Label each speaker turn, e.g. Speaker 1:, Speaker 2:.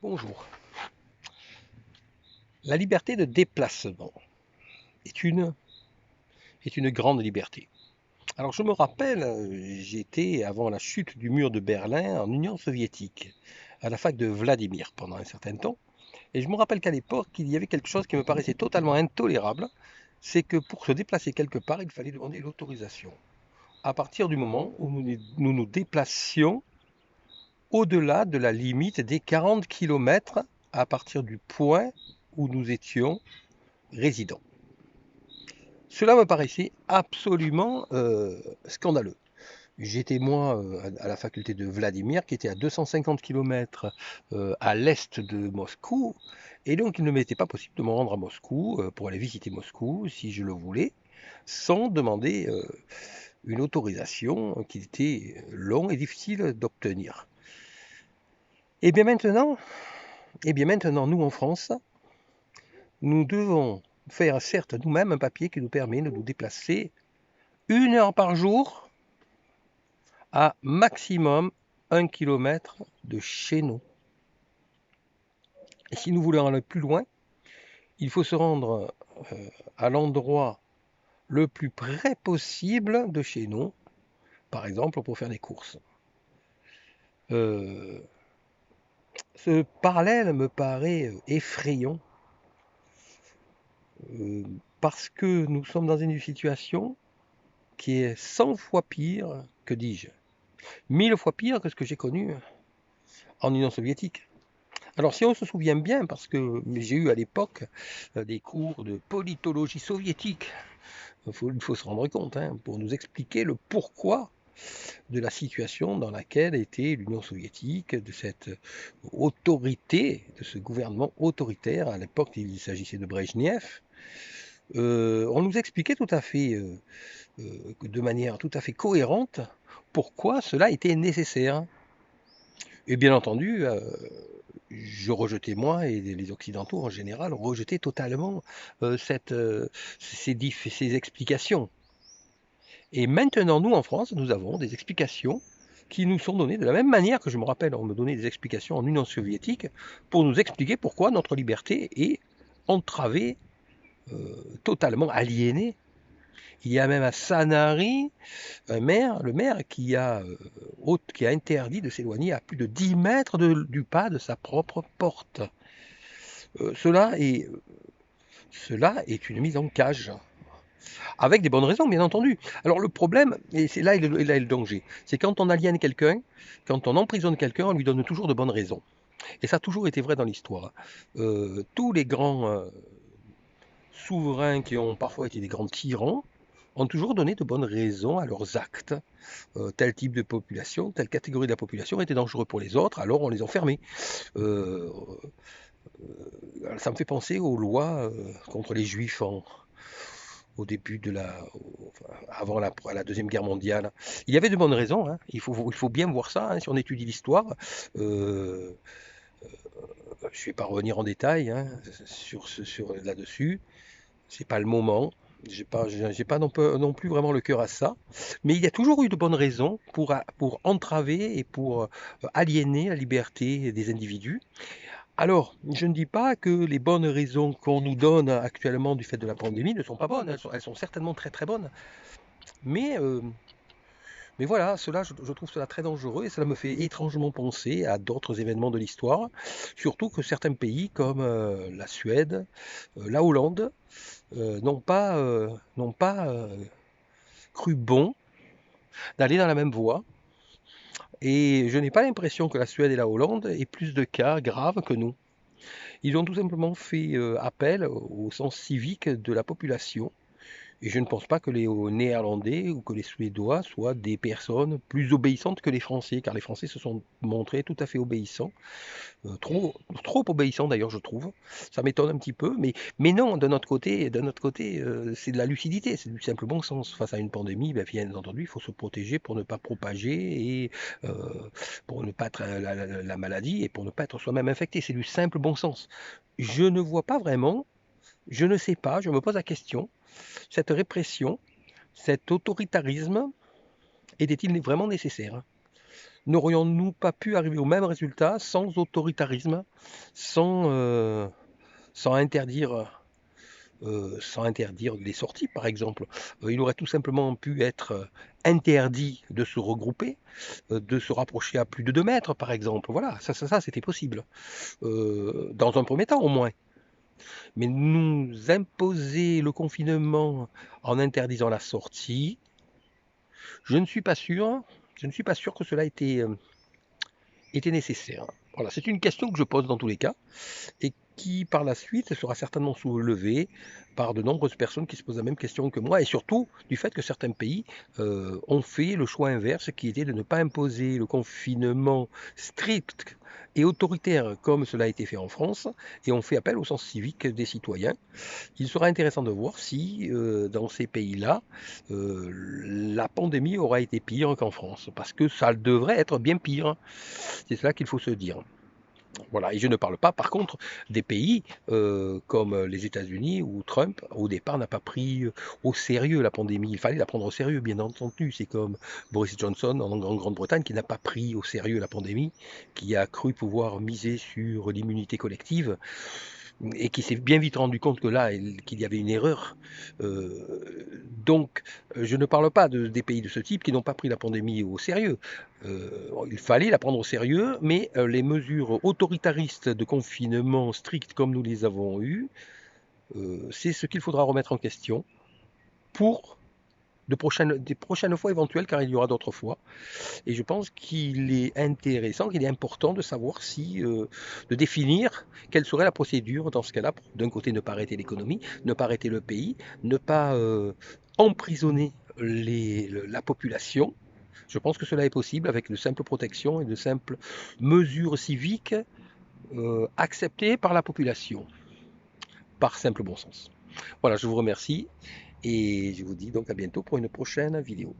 Speaker 1: Bonjour. La liberté de déplacement est une grande liberté. Alors je me rappelle, j'étais avant la chute du mur de Berlin en Union soviétique, à la fac de Vladimir pendant un certain temps. Et je me rappelle qu'à l'époque, il y avait quelque chose qui me paraissait totalement intolérable, c'est que pour se déplacer quelque part, il fallait demander l'autorisation. À partir du moment où nous déplacions au-delà de la limite des 40 kilomètres à partir du point où nous étions résidents. Cela me paraissait absolument scandaleux. J'étais moi à la faculté de Vladimir, qui était à 250 km à l'est de Moscou, et donc il ne m'était pas possible de me rendre à Moscou pour aller visiter Moscou, si je le voulais, sans demander une autorisation qui était long et difficile d'obtenir. Et bien maintenant, nous en France, nous devons faire certes nous-mêmes un papier qui nous permet de nous déplacer 1 heure par jour à maximum 1 kilomètre de chez nous. Et si nous voulons aller plus loin, il faut se rendre à l'endroit le plus près possible de chez nous, par exemple pour faire des courses. Euh, Ce parallèle me paraît effrayant euh, parce que nous sommes dans une situation qui est 100 fois pire, que dis-je, 1000 fois pire que ce que j'ai connu en Union soviétique. Alors si on se souvient bien, parce que j'ai eu à l'époque des cours de politologie soviétique, il faut se rendre compte, hein, pour nous expliquer le pourquoi de la situation dans laquelle était l'Union soviétique, de cette autorité, de ce gouvernement autoritaire. À l'époque, il s'agissait de Brejnev. On nous expliquait tout à fait, de manière tout à fait cohérente, pourquoi cela était nécessaire. Et bien entendu, je rejetais moi et les Occidentaux en général rejetaient totalement ces explications. Et maintenant, nous en France, nous avons des explications qui nous sont données de la même manière que je me rappelle, on me donnait des explications en Union soviétique pour nous expliquer pourquoi notre liberté est entravée, totalement aliénée. Il y a même à Sanary le maire qui a interdit de s'éloigner à plus de 10 mètres du pas de sa propre porte. Euh, cela, est, cela est une mise en cage, avec des bonnes raisons, bien entendu. Alors le problème, et c'est là est le danger, c'est quand on aliène quelqu'un, quand on emprisonne quelqu'un, on lui donne toujours de bonnes raisons. Et ça a toujours été vrai dans l'histoire. Tous les grands souverains qui ont parfois été des grands tyrans ont toujours donné de bonnes raisons à leurs actes. Tel type de population, telle catégorie de la population était dangereux pour les autres, alors on les enfermait. Euh, Ça me fait penser aux lois contre les juifs au début de avant la Deuxième Guerre mondiale. Il y avait de bonnes raisons, hein. Il faut bien voir ça, hein, si on étudie l'histoire. Euh, je ne vais pas revenir en détail, hein, là-dessus. C'est pas le moment. J'ai pas non plus vraiment le cœur à ça. Mais il y a toujours eu de bonnes raisons pour entraver et pour aliéner la liberté des individus. Alors, je ne dis pas que les bonnes raisons qu'on nous donne actuellement du fait de la pandémie ne sont pas bonnes. Elles sont certainement très très bonnes. Mais, euh, mais voilà, je trouve cela très dangereux et cela me fait étrangement penser à d'autres événements de l'histoire. Surtout que certains pays comme la Suède, la Hollande, n'ont pas cru bon d'aller dans la même voie. Et je n'ai pas l'impression que la Suède et la Hollande aient plus de cas graves que nous. Ils ont tout simplement fait appel au sens civique de la population. Et je ne pense pas que les Néerlandais ou que les Suédois soient des personnes plus obéissantes que les Français, car les Français se sont montrés tout à fait obéissants. Trop, trop obéissant d'ailleurs, je trouve. Ça m'étonne un petit peu, mais non, de notre côté, c'est de la lucidité, c'est du simple bon sens. Face à une pandémie, ben, bien entendu, il faut se protéger pour ne pas propager et euh, pour ne pas être la maladie et pour ne pas être soi-même infecté. C'est du simple bon sens. Je ne vois pas vraiment, je ne sais pas, je me pose la question, cette répression, cet autoritarisme, était-il vraiment nécessaire? N'aurions-nous pas pu arriver au même résultat sans autoritarisme, sans, sans interdire, sans interdire les sorties, par exemple? Il aurait tout simplement pu être interdit de se regrouper, de se rapprocher à plus de 2 mètres, par exemple. Voilà, ça c'était possible, dans un premier temps au moins. Mais nous imposer le confinement en interdisant la sortie, je ne suis pas sûr, je ne suis pas sûr que cela était nécessaire. Voilà, c'est une question que je pose dans tous les cas et qui par la suite sera certainement soulevée par de nombreuses personnes qui se posent la même question que moi et surtout du fait que certains pays ont fait le choix inverse qui était de ne pas imposer le confinement strict et autoritaire comme cela a été fait en France et ont fait appel au sens civique des citoyens. Il sera intéressant de voir si dans ces pays-là, la pandémie aura été pire qu'en France, parce que ça devrait être bien pire. C'est cela qu'il faut se dire. Voilà, et je ne parle pas par contre des pays comme les États-Unis où Trump au départ n'a pas pris au sérieux la pandémie. Il fallait la prendre au sérieux, bien entendu. C'est comme Boris Johnson en Grande-Bretagne qui n'a pas pris au sérieux la pandémie, qui a cru pouvoir miser sur l'immunité collective et qui s'est bien vite rendu compte que là, qu'il y avait une erreur. Donc, je ne parle pas des pays de ce type qui n'ont pas pris la pandémie au sérieux. Il fallait la prendre au sérieux, mais les mesures autoritaristes de confinement strict comme nous les avons eues, c'est ce qu'il faudra remettre en question pour des prochaines fois éventuelles, car il y aura d'autres fois. Et je pense qu'il est intéressant, qu'il est important de savoir si, de définir quelle serait la procédure dans ce cas-là. D'un côté, ne pas arrêter l'économie, ne pas arrêter le pays, ne pas emprisonner la population. Je pense que cela est possible avec de simples protections et de simples mesures civiques acceptées par la population, par simple bon sens. Voilà, je vous remercie et je vous dis donc à bientôt pour une prochaine vidéo.